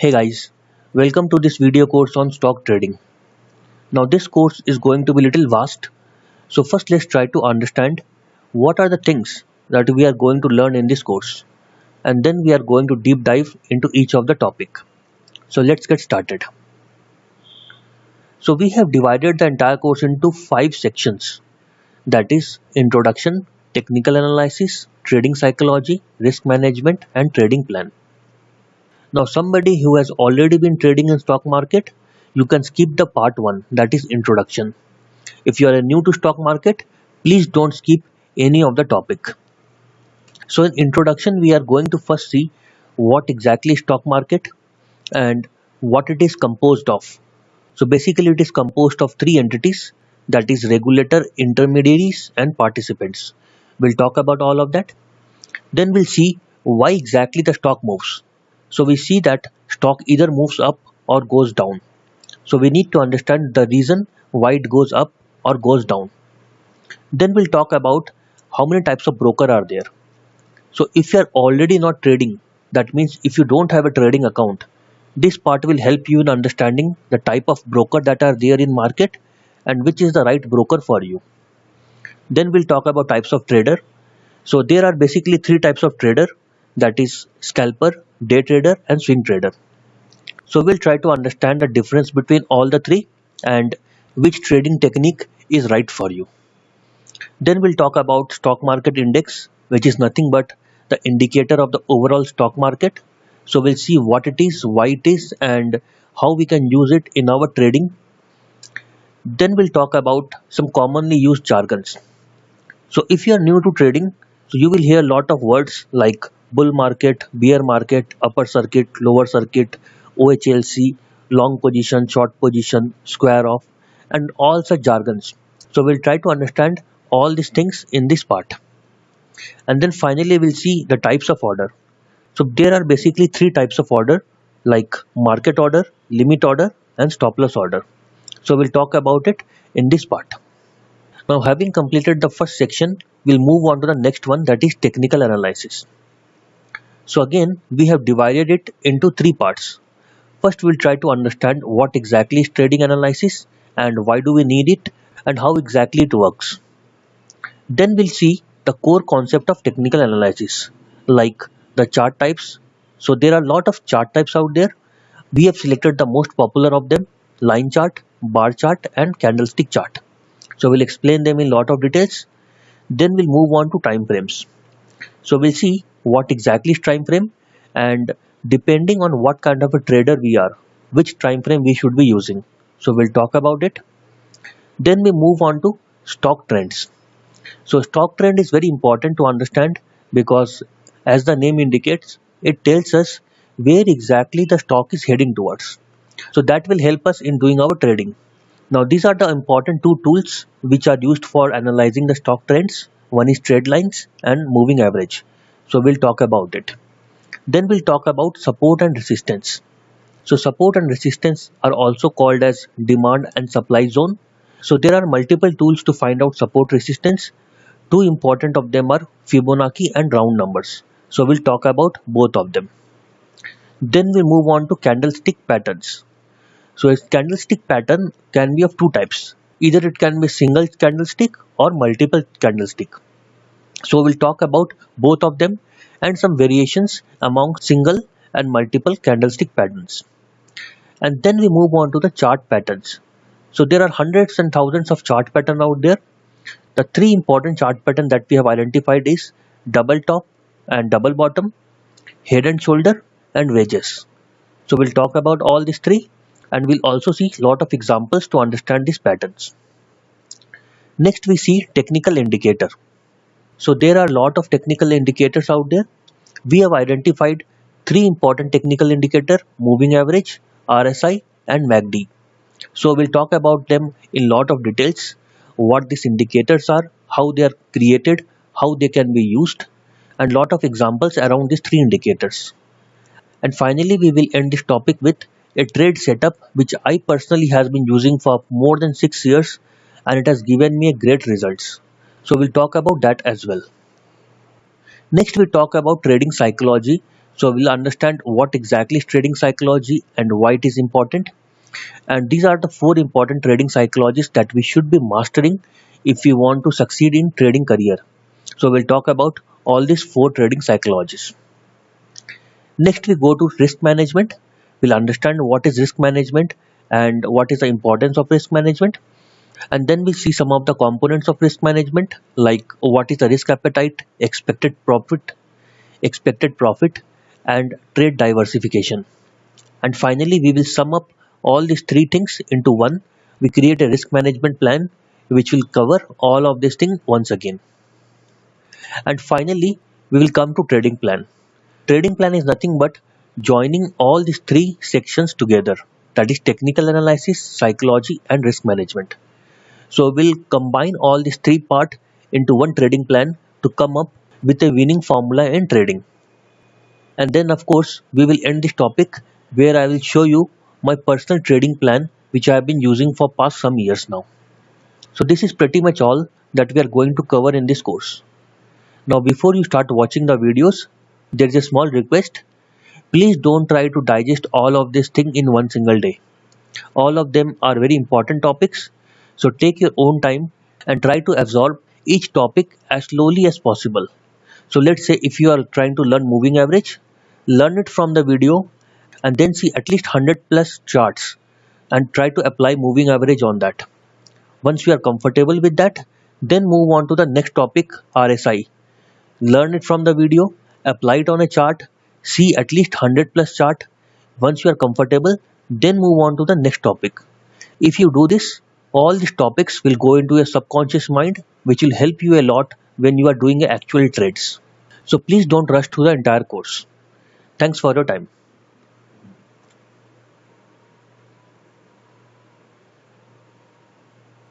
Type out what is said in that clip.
Hey guys, welcome to this video course on stock trading. Now this course is going to be a little vast, so first let's try to understand what are the things that we are going to learn in this course, and then we are going to deep dive into each of the topic. So let's get started. So we have divided the entire course into 5 sections, that is introduction, technical analysis, trading psychology, risk management and trading plan. Now somebody who has already been trading in stock market, you can skip the part 1, that is introduction. If you are new to stock market, please don't skip any of the topic. So in introduction we are going to first see what exactly is stock market and what it is composed of. So basically it is composed of 3 entities, that is regulator, intermediaries and participants. We'll talk about all of that. Then we'll see why exactly the stock moves. So we see that stock either moves up or goes down. So we need to understand the reason why it goes up or goes down. Then we'll talk about how many types of broker are there. So if you are already not trading, that means if you don't have a trading account, this part will help you in understanding the type of broker that are there in market and which is the right broker for you. Then we'll talk about types of trader. So there are basically 3 types of trader, that is scalper, day trader and swing trader. So we'll try to understand the difference between all the 3 and which trading technique is right for you. Then we'll talk about stock market index, which is nothing but the indicator of the overall stock market. So we'll see what it is, why it is and how we can use it in our trading. Then we'll talk about some commonly used jargons. So if you are new to trading, so you will hear a lot of words like bull market, bear market, upper circuit, lower circuit, OHLC, long position, short position, square off, and all such jargons. So we'll try to understand all these things in this part. And then finally we'll see the types of order. So there are basically 3 types of order, like market order, limit order, and stop loss order. So we'll talk about it in this part. Now having completed the first section, we'll move on to the next one, that is technical analysis. So again, we have divided it into 3 parts. First we'll try to understand what exactly is trading analysis and why do we need it and how exactly it works. Then we'll see the core concept of technical analysis, like the chart types. So there are a lot of chart types out there. We have selected the most popular of them: line chart, bar chart and candlestick chart. So we'll explain them in lot of details. Then we'll move on to time frames. So we'll see what exactly is time frame and depending on what kind of a trader we are, which time frame we should be using. So we'll talk about it. Then we move on to stock trends. So stock trend is very important to understand because as the name indicates, it tells us where exactly the stock is heading towards. So that will help us in doing our trading. Now these are the important 2 tools which are used for analyzing the stock trends. One is trade lines and moving average. So we'll talk about it. Then we'll talk about support and resistance. So support and resistance are also called as demand and supply zone. So there are multiple tools to find out support resistance. 2 important of them are Fibonacci and round numbers. So we'll talk about both of them. Then we move on to candlestick patterns. So a candlestick pattern can be of 2 types. Either it can be single candlestick or multiple candlestick. So we'll talk about both of them and some variations among single and multiple candlestick patterns. And then we move on to the chart patterns. So there are hundreds and thousands of chart patterns out there. The 3 important chart patterns that we have identified is double top and double bottom, head and shoulder and wedges. So we'll talk about all these 3 and we'll also see lot of examples to understand these patterns. Next we see technical indicator. So there are a lot of technical indicators out there. We have identified 3 important technical indicator: moving average, RSI and MACD. So we'll talk about them in lot of details, what these indicators are, how they are created, how they can be used, and lot of examples around these 3 indicators. And finally we will end this topic with a trade setup which I personally has been using for more than 6 years and it has given me a great results. So we'll talk about that as well. Next we talk about trading psychology, So we'll understand what exactly is trading psychology and why it is important. And these are the 4 important trading psychologies that we should be mastering if we want to succeed in trading career. So we'll talk about all these 4 trading psychologies. Next we go to risk management. We'll understand what is risk management and what is the importance of risk management. And then we'll see some of the components of risk management, like what is the risk appetite, expected profit, and trade diversification. And finally, we will sum up all these 3 things into one. We create a risk management plan which will cover all of these things once again. And finally, we will come to trading plan. Trading plan is nothing but joining all these 3 sections together. That is technical analysis, psychology, and risk management. So we'll combine all these 3 parts into one trading plan to come up with a winning formula in trading. And then of course we will end this topic where I will show you my personal trading plan which I have been using for past some years now. So this is pretty much all that we are going to cover in this course. Now before you start watching the videos, there is a small request. Please don't try to digest all of this thing in one single day. All of them are very important topics, so take your own time and try to absorb each topic as slowly as possible. So let's say if you are trying to learn moving average, learn it from the video and then see at least 100 plus charts and try to apply moving average on that. Once you are comfortable with that, then move on to the next topic, RSI. Learn it from the video, apply it on a chart, see at least 100 plus chart. Once you are comfortable, then move on to the next topic. If you do this, all these topics will go into your subconscious mind, which will help you a lot when you are doing actual trades. So please don't rush through the entire course. Thanks for your time.